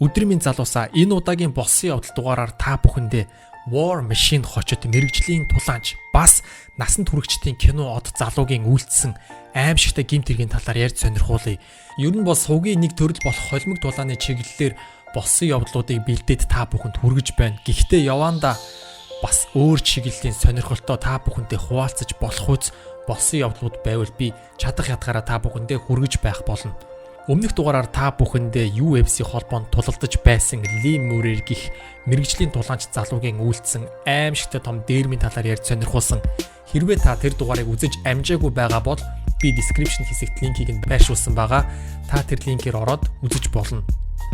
Өдрийн залуусаа энэ удаагийн болсон явдал дугаараар та бүхэндээ War Machine хочид мэрэгжлийн тулаанч бас насанд хүрэгчдийн кино од залуугийн үйлдэлсэн аимшигтай гэмт хэргийн талаар ярьж сонирхуулъя. Ер нь бол сувгийн нэг төрөл болох холимог тулааны чиглэлээр болсон явдлуудыг бэлдээд та бүхэнд хүргэж байна. Гэхдээ явандаа бас өөр чиглэлийн сонирхолтой та бүхэнтэй хуваалцаж болох үз болсон явдлууд байвал би чадах ятгаараа та бүхэндээ хүргэж байх болно. Өмнөх дугаараар та бүхэндээ UFC холбоонд тулалдаж байсан Ли Мюррей гих мэрэгжлийн тулаанч залуугийн үйлдэлсэн аимшигтай том дээрмийн талаар ярьж сонирхуулсан. Хэрвээ та тэр дугаарыг үзэж амжаагүй байгаа бол би description хэсэгт линкийг нь байршуулсан байгаа. Та тэр линкээр ороод үзэж болно.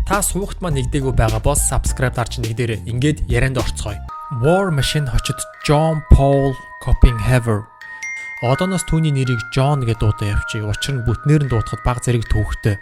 Та суугт маань нэгдээгүй байгаа бол subscribe дарж нэгдээрэй. Ингээд ярианд орцгоё. War Machine хочид John Paul Copenhaver. Одооноос түүний нэрийг John гэж дуудаа явчих. Учир нь бүтнээр нь дуудахад бага зэрэг төвөгтэй.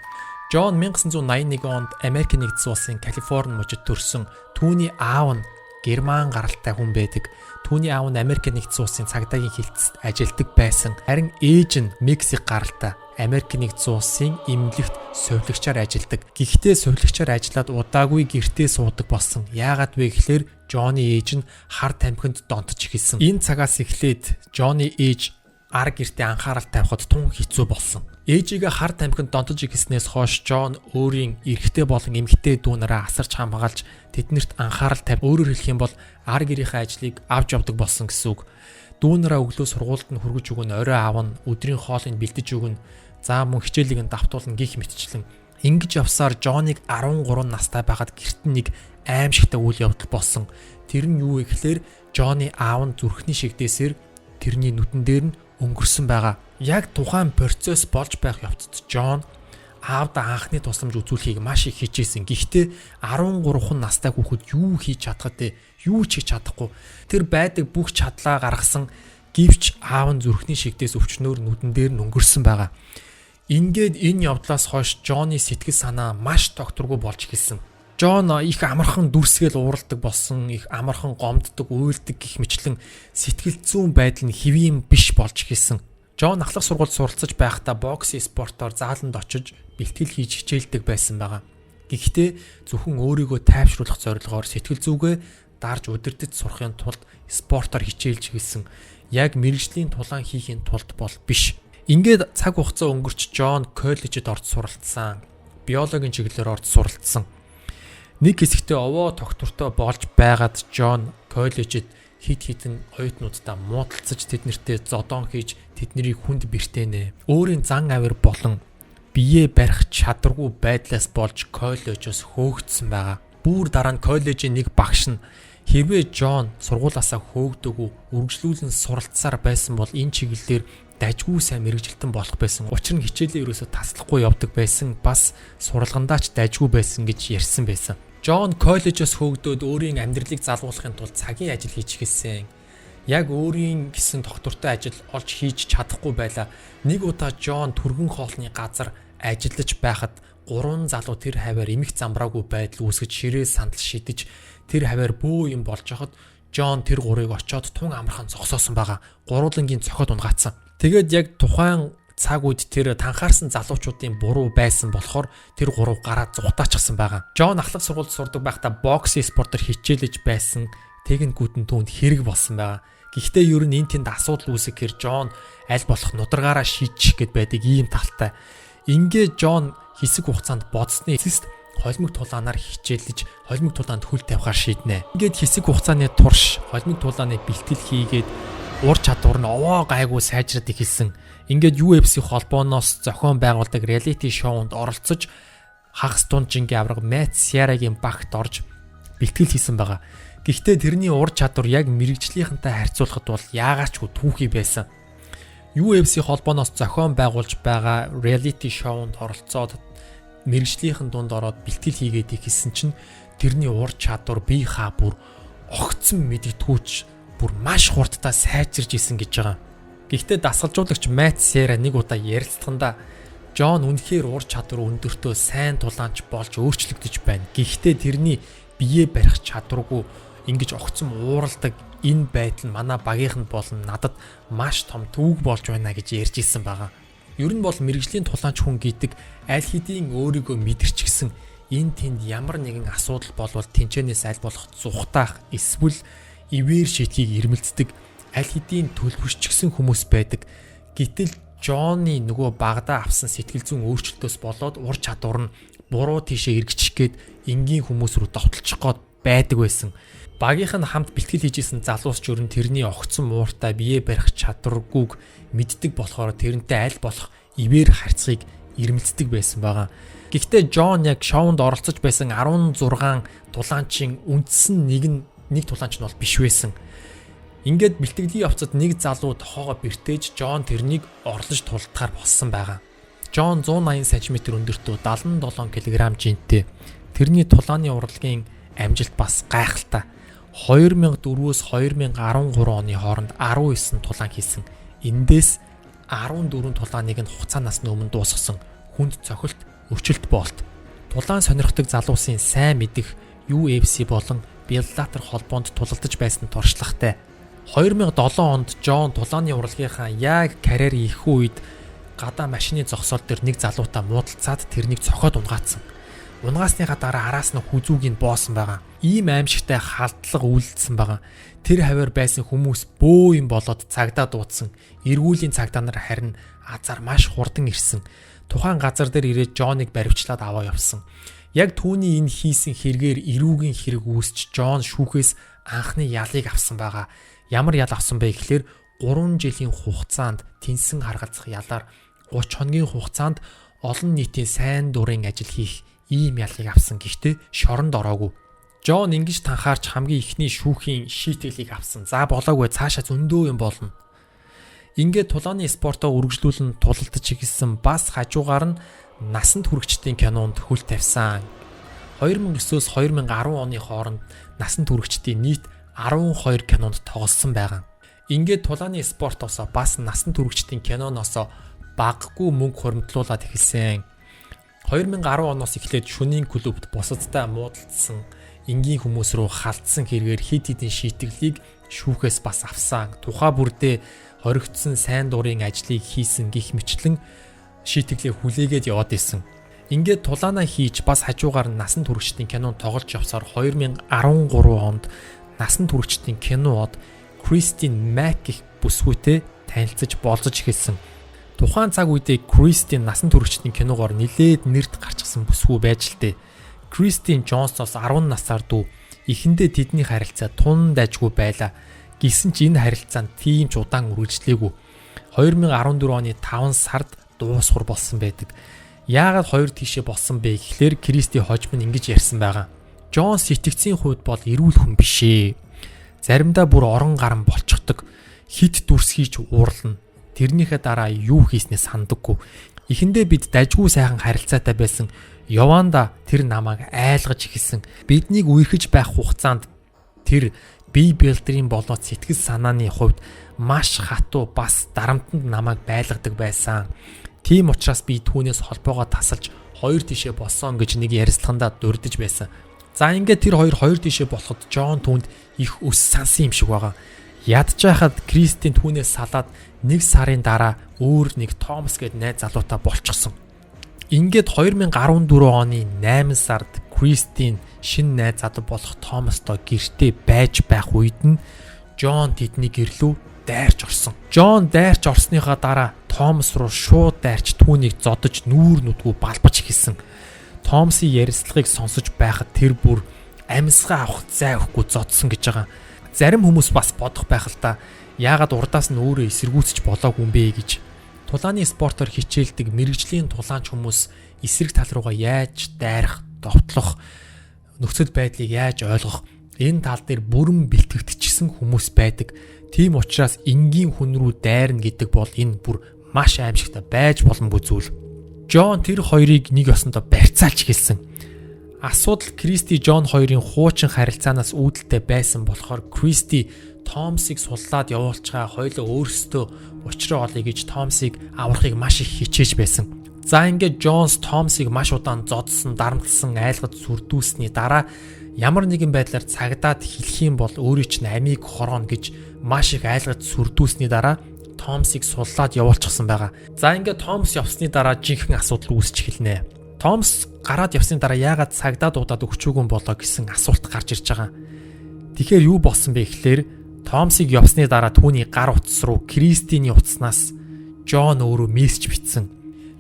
John 1981 онд Америк нэгдсэн улсын Калифорни мужид төрсөн. Түүний аав нь Герман гаралтай хүн байдаг. Түүний аав нь Америк нэгдсэн улсын цагдаагийн хилцэд ажилладаг байсан. Харин ээж нь Мексик гаралтай. Америк нэгдсэн улсын эмнэлэгт сувилагчаар ажилладаг. Гэхдээ сувилагчаар ажиллаад удаагүй гэртээ суудаг болсон. Яагаад вэ гэхээр Johnny ээж нь хар тамхинд донтож эхэлсэн. Энэ цагаас эхлээд Johnny ээж ар гэртээ анхаарал тавихад тун хэцүү болсон. Ээжигээ хар тамхинд донтож ихснээс хойш John өөрийн эрэгтэй болон эмэгтэй дүүнараа асарч хамгаалж тэднэрт анхаарал тавь. Өөрөөр хэлэх юм бол ар гэрийнхээ ажлыг авч явдаг болсон гэсэн үг. Дүүнараа өглөө сургуульд нь хүргэж өгнө, орой аавна, өдрийн хоолыг бэлдэж өгнө, заа мөн хичээлийг нь давтуулна гих мэтчлэн. Ингэж явсаар John-ыг 13 настай байхад гэрт нэг аимшигтай үйл явдал болсон. Тэр нь юу вэ гэхээр John-ы аав нь зүрхний шигдээсээр тэрний нүдэн дээр нь өнгөрсөн байгаа. Яг тухайн процесс болж байх явцад John аавда анхны тусламж үзүүлэхийг маш их хичээсэн. Гэхдээ 13 настай хүүхэд юу хийж чадах вэ? Юу ч хийж чадахгүй. Тэр байдаг бүх чадлаа гаргасан гэвч аав нь зүрхний шигдээс өвчнөөр нүдэн дээр нь өнгөрсөн байгаа. Ингээд энэ явдлаас хойш John-ы сэтгэл санаа маш тогтворгүй болж эхэлсэн. John их амархан дүрсгэл ууралдаг болсон, их амархан гомддог, уйлдаг гэх мэтлэн сэтгэл зүйн байдал нь хэвийн биш болж эхэлсэн. John ахлах сургуульд суралцаж байхдаа боксын спортоор зааланд очиж бэлтгэл хийж хичээлдэг байсан байгаа. Гэхдээ зөвхөн өөрийгөө тайвшруулах зорилгоор сэтгэл зүгээ дарж удирдах сурахын тулд спортоор хичээлж эхэлсэн. Яг мэрэгжлийн тулаан хийхин тулд бол биш. Ингээд цаг хугацаа өнгөрч John коллежид орж суралцсан. Биологийн чиглэлээр орж суралцсан. Нэг хэсэгтээ овоо тогтвортой болж байгаад John коллежид хит хитэн оюутнуудаа муудалцаж тэднэртэй зодон хийж тэднийг хүнд бэртэнэ. Өөрийн зан авир болон бие барих чадваргүй байдлаас болж коллежоос хөөгдсөн байгаа. Бүүр дараа нь коллежийн нэг багш нь хэрвээ John сургуулаасаа хөөгдөөгүй үргэлжлүүлэн суралцсаар байсан бол энэ чиглэлээр дажгүй сайн мэрэгжилтэн болох байсан. Учир нь хичээлээ ерөөсө таслахгүй явдаг байсан. Бас суралгандаа ч дажгүй байсан гэж ярьсан байсан. John коллежоос хөөгдөөд өөрийн амьдралыг залгуулахын тулд цагийн ажил хийж эхэлсэн. Яг өөрийн гэсэн тогтвортой ажил олж хийж чадахгүй байлаа. Нэг удаа John түргэн хоолны газар ажиллаж байхад 3 залуу тэр хаваар эмх замбраагүй байдал үүсгэж ширээ сандал шидэж тэр хаваар бөө юм болж хахад John тэр гурыг очоод тун амархан зогсоосон байгаа. Гуруулангийн цохоод унгаацсан. Тэгээд яг тухайн цаг үед тэр танхаарсан залуучуудын буруу байсан болохоор тэр гурав гараад зугатаачихсан байгаа. John ахлах сургуульд сурдаг байхдаа боксын спортоор хичээлж байсан. Техникүүдэн түүнд хэрэг болсон байгаа. Гэхдээ ер нь энэ тэнд асуудал үүсэхээр John аль болох нударгаараа шийдчих гээд байдаг ийм талтай. Ингээд John хэсэг хугацаанд бодсны эцэст холимог тулаанаар хичээлж холимог тулаанд хөл тавихаар шийднэ. Ингээд хэсэг хугацааны турш холимог тулааны бэлтгэл хийгээд ур чадвар нь овоо гайгүй сайжраад эхэлсэн. Ингээд UFC холбооноос зохион байгуулдаг reality шоунд оролцож хагас дунжингийн авраг Matt Serra-гийн багт орж бэлтгэл хийсэн байгаа. Гэхдээ тэрний ур чадвар яг мэрэгжлийнхэнтэй харьцуулахад бол яагаачгүй түүхий байсан. UFC холбооноос зохион байгуулж байгаа reality шоунд оролцоод мэрэгжлийнхэн дунд ороод бэлтгэл хийгээд ихсэн чинь тэрний ур чадвар бие хаа бүр огцсон мэдэгдгүүч бүр маш хурдтай сайжирж исэн гэж байгаа. Гэхдээ дасгалжуулагч Matt Serra нэг удаа ярилцлаганда John үнэхээр ур чадвар өндөртөө сайн тулаанч болж өөрчлөгдөж байна. Гэхдээ тэрний бие барих чадваргүй ингэж огцом ууралдаг энэ байдал манай багийнхэнд болон надад маш том төвөг болж байна гэж ярьж исэн байгаа. Ер нь бол мэрэгжлийн тулаанч хүн гэдэг аль хэдийн өөрийгөө мэдэрч гисэн энэ тэнд ямар нэгэн асуудал болвол тэнцэнээс аль болох зүхтаах эсвэл ивэр шийдгийг ирмэлцдэг аль хэдийн төлөвшчихсэн хүмүүс байдаг. Гэтэл Джонны нөгөө багада авсан сэтгэл зүйн өөрчлөлтөөс болоод ур чадвар нь буруу тийшээ эргэчих гээд энгийн хүмүүс рүү довтолчих гээд байдаг байсан. Багийнх нь хамт бэлтгэл хийжсэн залуус ч өрн тэрний огцон мууртай бие барих чадваргүйг мэддэг болохоор тэрнтэй аль болох ивэр харьцахыг ирмэлцдэг байсан байгаа. Гэхдээ Джон яг шоунд оролцож байсан 16 тулаанчийн үндсэн нэг тулаанч нь бол биш байсан. Ингээд бэлтгэлийн явцад нэг залуу тохоогоо бэртээж Джон тэрнийг орлож тулдахаар болсон байгаа. Джон 180 см өндөртөө 77 кг жинтэй. Тэрний тулааны урлагийн амжилт бас гайхалтай. 2004-өөс 2013 оны хооронд 19 тулаан хийсэн. Эндээс 14 тулааныг нь хугацаа насны өмнө дуусгасан хүнд цохилт өчөлт болт. Тулаан сонирхдаг залуусын сайн мэдих UFC болон Bellator холбоонд тулалдаж байсан туршлагатай. 2007 онд Джон тулааны урлагийнхаа яг карьер их үед гадаа машины зогсоол дээр нэг залуутай муудалцаад тэрнийг цохоод унгаацсан. Унгаасныхаа дараа араас нь хүзүүгийн боосон байгаа. Ийм аимшигтай халдлага үйлдэлсэн байгаа. Тэр хавар байсан хүмүүс бөө юм болоод цагдаа дуудсан. Эргүүлийн цагдаа нар харин азар маш хурдан ирсэн. Тухайн газар дээр ирээд Джоныг баривчлаад аваа явсан. Яг түүний энэ хийсэн хэрэгээр эрүүгийн хэрэг үүсч Джон шүүхээс анхны ялыг авсан байгаа. Ямар ял авсан бэ гэхээр 3 жилийн хугацаанд тэнсэн харгалзах ялаар 30 хоногийн хугацаанд олон нийтийн сайн дурын ажил хийх ийм ялыг авсан. Гэхдээ шоронд ороогүй. Джон ингэж танхаарч хамгийн ихний шүүхийн шийтгэлийг авсан. За болоогүй, цаашаа зөндөө юм болно. Ингээд тулааны спортоо үргэлжлүүлэн тулалдаж эхэлсэн бас хажуугаар нь насанд хүрэгчдийн кинонд хөл тавьсан. 2009-өөс 2010 оны хооронд насанд хүрэгчдийн нийт 12 кинонд тоглосон байгаа. Ингээд тулааны спортоос бас насанд хүрэгчдийн киноноос багагүй мөнгө хуримтлуулаад эхэлсэн. 2010 оноос эхлээд шөнийн клубт бусадтай муудалцсан энгийн хүмүүс рүү халтсан хэрэгээр хэд хэдэн шийтгэлийг шүүхээс бас авсан. Тухай бүрдээ хоригдсон сайн дурын ажлыг хийсэн гих мэтлэн шийтгэлээ хүлээгээд яваад исэн. Ингээд тулаанаа хийж бас хажуугаар нь насанд хүрэгчдийн кинонд тоглож явсаар 2013 онд насанд хүрэгчдийн кинод Кристин Мак гэх бүсгүйтэй танилцаж болцож эхэлсэн. Тухайн цаг үедээ Кристин насанд хүрэгчдийн киногоор нилээд нэрд гарчсан бүсгүй байж л дээ. Кристин Джонсоос 10 насаар дүү. Эхэндээ тэдний харилцаа тун дайжгүй байлаа. Гэсэн ч энэ харилцаанд тийм ч удаан үргэлжлээгүй. 2014 оны 5 сард дуусгар болсон байдаг. Яагаад хоёр тийшээ болсон бэ гэхлээр Кристи хожим нь ингэж ярьсан байгаа. Джонс итгэцийн хувьд бол эрүүл хүн биш ээ. Заримдаа бүр орон гарan болчихдог. Хит дүрс хийж уурлана. Тэрнийхээ дараа юу хийснээ сандаггүй. Эхэндээ бид дажгүй сайхан харилцаатай байсан. Яванда тэр намайг айлгаж эхэлсэн. Биднийг үерхэж байх хугацаанд тэр бие бэлтрийн болоод сэтгэл санааны хувьд маш хатуу бас дарамтанд намайг байлгадаг байсан. Тийм учраас би түүнээс холбоогоо тасалж хоёр тишээ болсон гэж нэг ярилцлагандаа дурдж байсан. За ингээд тэр хоёр тишээ болоход Джон түүнд их өс сансан юм шиг байгаа. Ядчихад Кристин түүнээс салаад нэг сарын дараа өөр нэг Томас гээд найз залуутай болчихсон. Ингээд 2014 оны 8 сард Кристин шинэ найз залуу болох Томастой гэртээ байж байх үед нь Джон тэдний гэрлүү дайрч орсон. Джон дайрч орсныхаа дараа Томас руу шууд дайрч түүнийг зодож нүүр нүдгүй балбаж эхэлсэн. Томасын ярилцлагыг сонсож байхад тэр бүр амьсгаа авах зай өгөхгүй зодсон гэж байгаа. Зарим хүмүүс бас бодох байх л та. Яагаад урдаас нь өөрөө эсэргүүцэж болоогүй юм бэ гэж. Тулааны спортоор хичээлдэг мэрэгжлийн тулаанч хүмүүс эсрэг тал руугаа яаж дайрах, довтлох, нөхцөл байдлыг яаж ойлгох энэ тал дээр бүрэн бэлтгэгдчихсэн хүмүүс байдаг. Тийм учраас энгийн хүн рүү дайрна гэдэг бол энэ бүр маш аимшигтай байж боломгүй зүйл. Джон тэр хоёрыг нэг ёсондоо барьцаалж эхэлсэн. Асуудал Кристи Джон хоёрын хуучин харилцаанаас үүдэлтэй байсан болохоор Кристи Томсыг суллаад явуулчихаа хоёулаа өөрсдөө учраа олъё гэж Томсыг аврахыг маш их хичээж байсан. За ингээд Джонс Томсыг маш удаан зодсон, дарамтлсан, айлгаж сүрдүүлсний дараа ямар нэгэн байдлаар цагдаад хэлэх юм бол өөрөө ч амийг хорооно гэж маш их айлгаж сүрдүүлсний дараа Томсыг суллаад явуулчихсан байгаа. За ингээд Томс явсны дараа жинхэнэ асуудал үүсч эхэлнэ. Томс гараад явсны дараа яагаад цагдаа дуудаад өгчүүгэн болоо гэсэн асуулт гарч ирж байгаа. Тэгэхээр юу болсон бэ гэхээр Томсыг явсны дараа түүний гар утас руу Кристиний утаснаас Жон өөрөө мессеж бичсэн.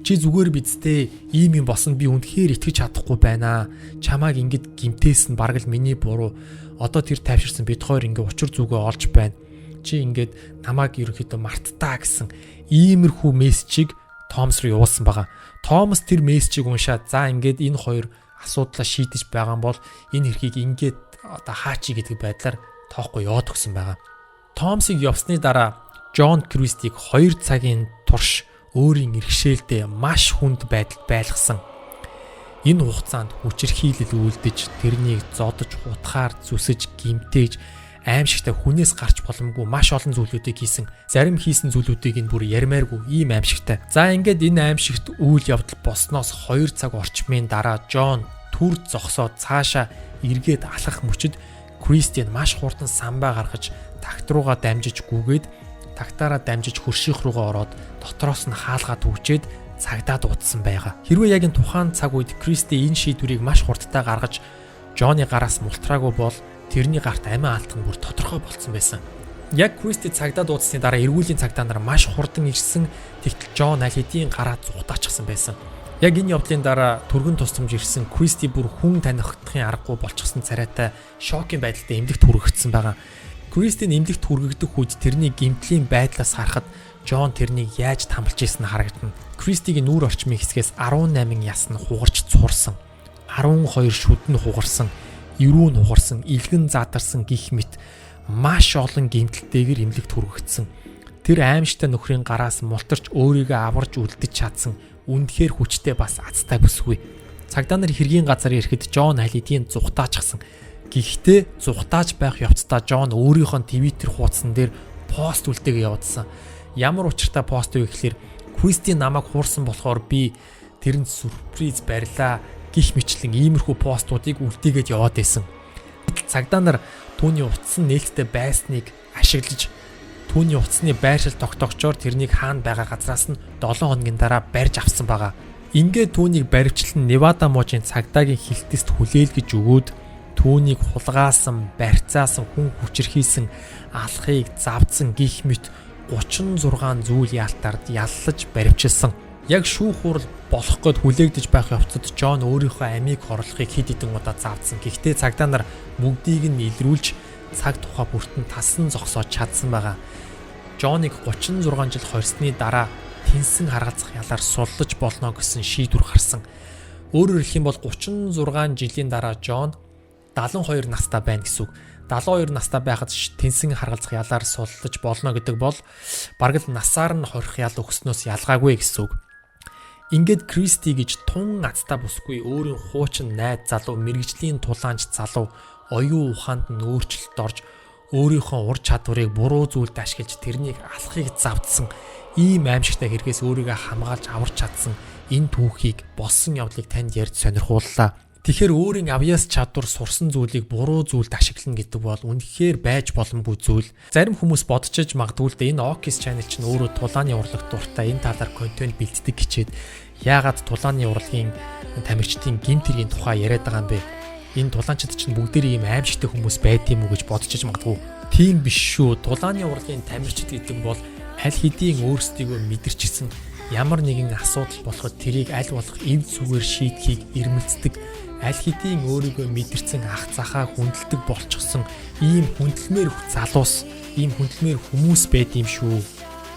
Чи зүгээр бидтэй ийм юм босон би үнэхээр итгэж чадахгүй байна. Чамааг ингэж гимтээсэн бараг л миний буруу. Одоо тэр тайвширсан бид хоёр ингэ учир зүгөө олж байна. Чи ингэж намайг ерөнхийдөө марттаа гэсэн иймэрхүү мессежийг Томс руу явуулсан байгаа. Томс тэр мессежийг уншаад за ингэж энэ хоёр асуудлаа шийдэж байгаа юм бол энэ хэрхийг ингэж одоо хаачи гэдэг байдлаар тоохгүй яваад өгсөн байгаа. Томсыг явсны дараа Жон Кристийг 2 цагийн турш өөрийн иргэшээлдээ маш хүнд байдалд байлгасан. Энэ хугацаанд хүчирхийлэл үлдэж, тэрнийг зодож, хутгаар зүсэж, гимтээж, аимшигтай хүнээс гарч боломгүй маш олон зүйлүүдийг хийсэн. Зарим хийсэн зүйлүүдийг нь бүр ярмааргүй ийм аимшигтай. За ингээд энэ аимшигт үйл явдал болсноос 2 цаг орчмын дараа Жон түр зогсоод цаашаа эргээд алхах мөчид Кристиан маш хурдан самбаа гаргаж тагт руугаа дамжиж гүгээд тагтаараа дамжиж хөрших руугаа ороод дотроос нь хаалгаад үгчээд цагдаа дуудсан байгаа. Хэрвээ яг энэ тухайн цаг үед Кристи энэ шийдвэрийг маш хурдтай гаргаж Жоны гараас мултраагүй бол тэрний гарт амиа алдах нь бүр тодорхой болцсон байсан. Яг Кристи цагдаа дуудсны дараа эргүүлийн цагдаа нар маш хурдан ирсэн. Тэгтэл Жон аль хэдийн гараа зугатаачихсан байсан. Яг энэ явдлын дараа түргэн тусламж ирсэн Кристи бүр хүн танихдахын аргагүй болчихсон царайтай шокийн байдалтай эмнэлэгт хүргэгдсэн байгаа. Кристийн эмнэлэгт хүргэгдэх үед тэрний гэмтлийн байдлаас харахад Жон тэрнийг яаж тамлж ийсэн харагдана. Кристигийн нүүр орчмын хэсгээс 18 яс нь хугарч цуурсан. 12 шүд нь хугарсан, 90 нь хугарсан, илгэн задарсан гих мэт маш олон гэмтэлтэйгээр эмнэлэгт хүргэгдсэн. Тэр аимштай нөхрийн гараас мултарч өөрийгөө аварж үлдэж чадсан үнэхээр хүчтэй бас азтай бүсгүй. Цагдаа нар хэргийн газар ирэхэд Жон аль хэдийн зүгтаачихсан. Гэхдээ зүгтааж байх явцдаа Жон өөрийнхөө Twitter хуудсан дээр пост үлдээгээ явуулсан. Ямар учиртай пост вэ гэхээр Кристи намайг хуурсан болохоор би тэрэнд сүрприз барьлаа гих мэтлэн иймэрхүү постуудыг үлдээгээд яваад байсан. Цагдаа нар түүний утсан нээлттэй байсныг ашиглаж түүний утасны байршил тогтоогчоор тэрнийг хаана байгаа газраас нь 7 хоногийн дараа барьж авсан байгаа. Ингээд түүнийг баривчлан Невада мужийн цагдаагийн хилтэст хүлээлгэж өгөөд түүнийг хулгаасан, барьцаасан, хүн хүчирхийлсэн, алхахыг завдсан гих мэт 36 зүйл яалтаард яллаж баривчилсан. Яг шүүх хурал болох гээд хүлээгдэж байх явцад Жон өөрийнхөө амийг хорлохыг хэд хэдэн удаа заавдсан. Гэхдээ цагдаа нар бүгдийг нь илрүүлж цаг тухай бүртэн тасан зогсоож чадсан байгаа. Жоныг 36 жил хорсны дараа тэнсэн харгалзах ялаар суллаж болно гэсэн шийдвэр гарсан. Өөрөөр хэлэх юм бол 36 жилийн дараа Жон 72 настай байна гэсэн үг. 72 настай байхад тэнсэн харгалзах ялаар суллаж болно гэдэг бол бараг л насаар нь хорих ял өгснөөс ялгаагүй гэсэн үг. Ингээд Кристи гэж тун азтай бүсгүй өөрийн хуучин найз залуу мэрэгжлийн тулаанч залуу оюун ухаанд нь өөрчлөлт орж өөрийнхөө ур чадварыг буруу зүйлд ашиглаж тэрнийг алахыг завдсан ийм аимшигтай хэрэгээс өөрийгөө хамгаалж аварч чадсан энэ түүхийг болсон явдлыг танд ярьж сонирхууллаа. Тэгэхээр өөрийн авьяас чадвар сурсан зүйлийг буруу зүйлд ашиглана гэдэг бол үнэхээр байж боломгүй зүйл. Зарим хүмүүс бодчихж магадгүй л энэ Okis channel чинь өөрөө тулааны урлаг дуртай энэ талаар контент бэлддэг гэчээд яагаад тулааны урлагийн тамирчдын гэмт хэргийн тухай яриад байгаа юм бэ? Энэ тулаанчид чинь бүгдээрээ ийм аимшигтай хүмүүс байд юм уу гэж бодчихж магадгүй. Тийм биш шүү. Тулааны урлагийн тамирчид гэдэг бол аль хэдийн өөрсдийгөө мэдэрчсэн ямар нэгэн асуудал болоход тэрийг аль болох эв зүгээр шийдэхийг эрмэлздэг, аль хэдийн өөрийгөө мэдэрсэн ах захаа хүндэлдэг болчихсон ийм хүндлэмээр залуус, ийм хүндлэмээр хүмүүс байд юм шүү.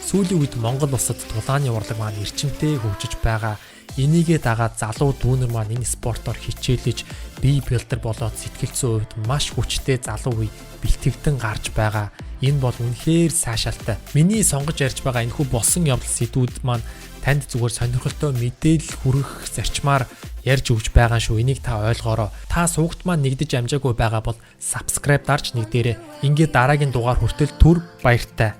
Сүүлийн үед Монгол улсад тулааны урлаг маань эрчимтэй хөгжиж байгаа. Энийгээ дагаад залуу дүүнер маань энэ спортоор хичээлж бие билдер болоод сэтгэлзэн хувьд маш хүчтэй залуу үе бэлтгэгдэн гарч байгаа. Энэ бол үнэхээр сайшаалтай. Миний сонгож ярьж байгаа энэхүү болсон явдал сэдвүүд маань танд зүгээр сонирхолтой мэдээлэл хүргэх зарчмаар ярьж өгч байгаа шүү. Энийг та ойлгоорой. Та суугт маань нэгдэж амжаагүй байгаа бол subscribe дарж нэгдээрэй. Ингээд дараагийн дугаар хүртэл түр баяртай.